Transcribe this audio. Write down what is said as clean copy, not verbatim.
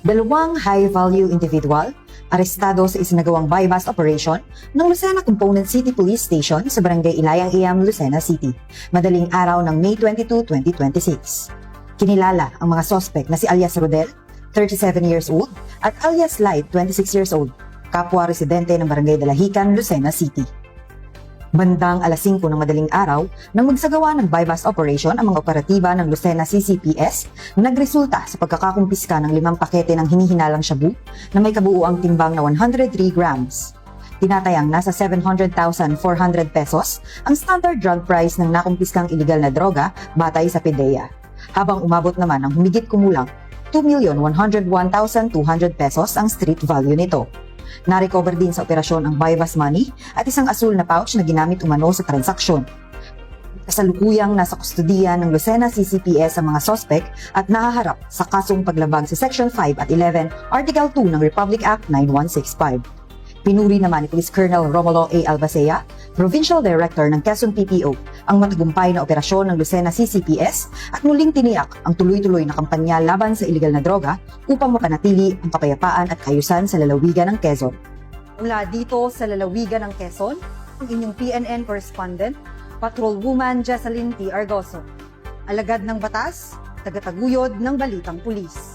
Dalawang high-value individual arestado sa isinagawang buy-bust operation ng Lucena Component City Police Station sa Barangay Ilayang Iyam, Lucena City, madaling araw ng May 22, 2026. Kinilala ang mga suspect na si alias Rodel, 37 years old, at alias Light, 26 years old, kapwa residente ng Barangay Dalahican, Lucena City. Bandang alas 5 ng madaling araw, nang magsagawa ng buy-bust operation ang mga operatiba ng Lucena CCPS, nagresulta sa pagkakakumpiska ng 5 pakete ng hinihinalang shabu na may kabuuang timbang na 103 grams. Tinatayang nasa 700,400 pesos ang standard drug price ng nakumpiskang iligal na droga batay sa PDEA, habang umabot naman ng humigit kumulang 2,101,200 pesos ang street value nito. Na-recover din sa operasyon ang buy-bust money at isang asul na pouch na ginamit umano sa transaksyon. Kasalukuyang nasa kustudiya ng Lucena CCPS ang mga suspect at nahaharap sa kasong paglabag sa Section 5 at 11, Article 2 ng Republic Act 9165. Pinuri naman ni Police Colonel Romulo A. Albacea, Provincial Director ng Quezon PPO, ang matagumpay na operasyon ng Lucena CCPS at muling tiniyak ang tuloy-tuloy na kampanya laban sa iligal na droga upang mapanatili ang kapayapaan at kaayusan sa lalawigan ng Quezon. Mula dito sa lalawigan ng Quezon, ang inyong PNN correspondent, Patrolwoman Jessalyn T. Argoso. Alagad ng batas, tagataguyod ng Balitang Pulis.